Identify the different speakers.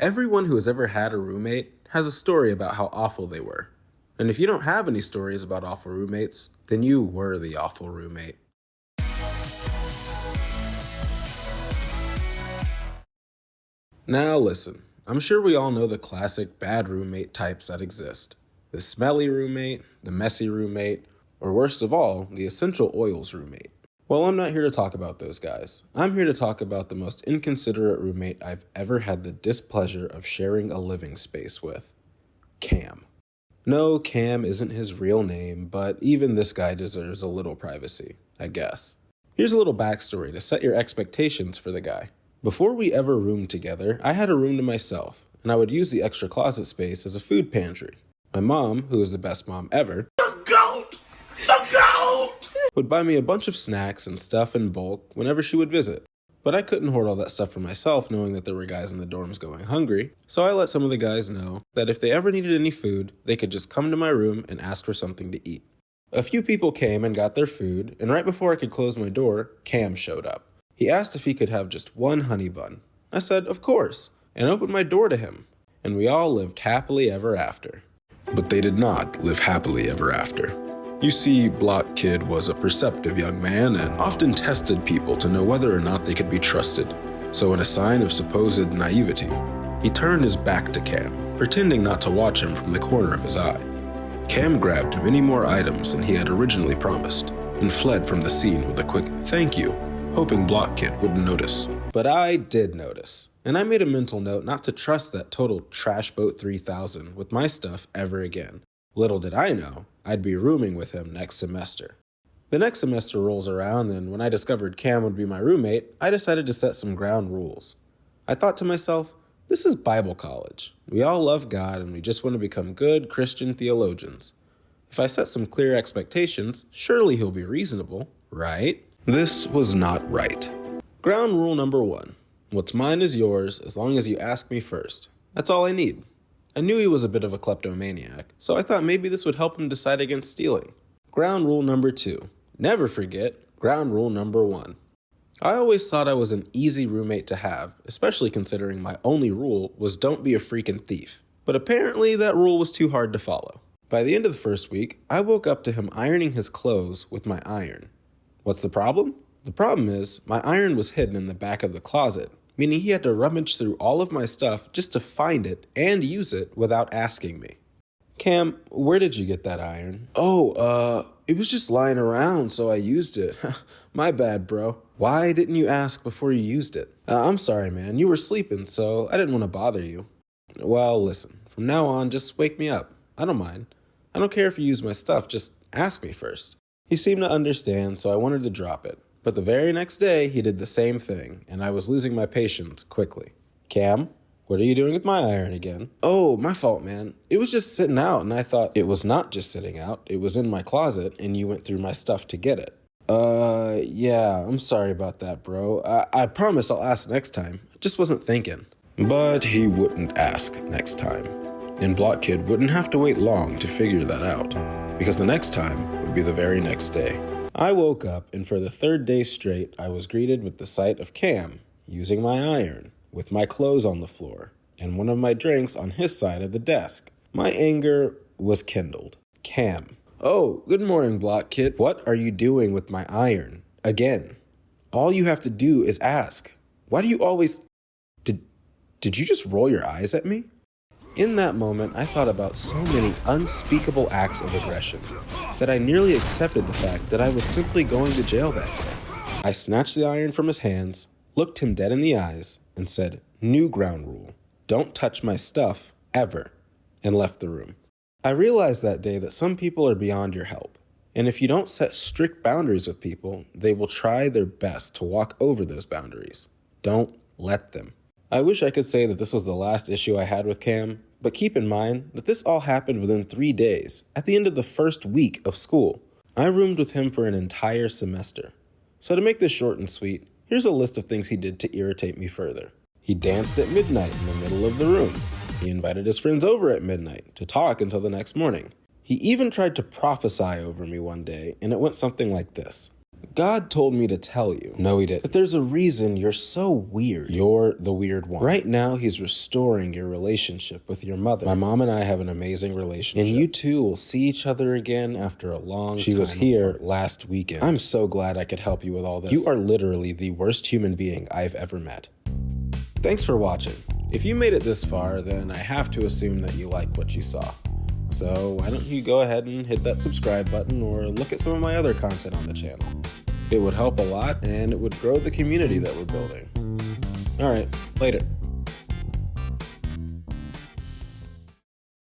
Speaker 1: Everyone who has ever had a roommate has a story about how awful they were. And if you don't have any stories about awful roommates, then you were the awful roommate. Now listen, I'm sure we all know the classic bad roommate types that exist. The smelly roommate, the messy roommate, or worst of all, the essential oils roommate. Well, I'm not here to talk about those guys. I'm here to talk about the most inconsiderate roommate I've ever had the displeasure of sharing a living space with. Cam. No, Cam isn't his real name, but even this guy deserves a little privacy, I guess. Here's a little backstory to set your expectations for the guy. Before we ever roomed together, I had a room to myself, and I would use the extra closet space as a food pantry. My mom, who is the best mom ever, would buy me a bunch of snacks and stuff in bulk whenever she would visit. But I couldn't hoard all that stuff for myself knowing that there were guys in the dorms going hungry, so I let some of the guys know that if they ever needed any food, they could just come to my room and ask for something to eat. A few people came and got their food, and right before I could close my door, Cam showed up. He asked if he could have just one honey bun. I said, of course, and opened my door to him, and we all lived happily ever after. But they did not live happily ever after. You see, Block Kid was a perceptive young man and often tested people to know whether or not they could be trusted. So in a sign of supposed naivety, he turned his back to Cam, pretending not to watch him from the corner of his eye. Cam grabbed many more items than he had originally promised and fled from the scene with a quick thank you, hoping Block Kid wouldn't notice. But I did notice, and I made a mental note not to trust that total Trash Boat 3000 with my stuff ever again. Little did I know, I'd be rooming with him next semester. The next semester rolls around, and when I discovered Cam would be my roommate, I decided to set some ground rules. I thought to myself, this is Bible college. We all love God, and we just want to become good Christian theologians. If I set some clear expectations, surely he'll be reasonable, right? This was not right. Ground rule number 1. What's mine is yours as long as you ask me first. That's all I need. I knew he was a bit of a kleptomaniac, so I thought maybe this would help him decide against stealing. Ground rule number 2. Never forget ground rule number 1. I always thought I was an easy roommate to have, especially considering my only rule was don't be a freaking thief. But apparently that rule was too hard to follow. By the end of the first week, I woke up to him ironing his clothes with my iron. What's the problem? The problem is, my iron was hidden in the back of the closet, meaning he had to rummage through all of my stuff just to find it and use it without asking me. Cam, where did you get that iron? It was just lying around, so I used it. My bad, bro. Why didn't you ask before you used it? I'm sorry, man. You were sleeping, so I didn't want to bother you. Well, listen, from now on, just wake me up. I don't mind. I don't care if you use my stuff, just ask me first. He seemed to understand, so I wanted to drop it. But the very next day, he did the same thing, and I was losing my patience quickly. Cam, what are you doing with my iron again? Oh, my fault, man. It was just sitting out, and I thought it was not just sitting out. It was in my closet, and you went through my stuff to get it. Yeah, I'm sorry about that, bro. I promise I'll ask next time. I just wasn't thinking. But he wouldn't ask next time. And Block Kid wouldn't have to wait long to figure that out, because the next time would be the very next day. I woke up, and for the third day straight, I was greeted with the sight of Cam using my iron, with my clothes on the floor, and one of my drinks on his side of the desk. My anger was kindled. Cam. Oh, good morning, Block Kid. What are you doing with my iron? Again. All you have to do is ask. Why do you always... Did you just roll your eyes at me? In that moment, I thought about so many unspeakable acts of aggression that I nearly accepted the fact that I was simply going to jail that day. I snatched the iron from his hands, looked him dead in the eyes, and said, "New ground rule. Don't touch my stuff, ever," and left the room. I realized that day that some people are beyond your help, and if you don't set strict boundaries with people, they will try their best to walk over those boundaries. Don't let them. I wish I could say that this was the last issue I had with Cam, but keep in mind that this all happened within 3 days, at the end of the first week of school. I roomed with him for an entire semester. So to make this short and sweet, here's a list of things he did to irritate me further. He danced at midnight in the middle of the room. He invited his friends over at midnight to talk until the next morning. He even tried to prophesy over me one day, and it went something like this. God told me to tell you. No, he didn't. But there's a reason you're so weird. You're the weird one. Right now, he's restoring your relationship with your mother. My mom and I have an amazing relationship. And you two will see each other again after a long time. She was here last weekend. I'm so glad I could help you with all this. You are literally the worst human being I've ever met. Thanks for watching. If you made it this far, then I have to assume that you like what you saw. So why don't you go ahead and hit that subscribe button or look at some of my other content on the channel. It would help a lot, and it would grow the community that we're building. All right, later.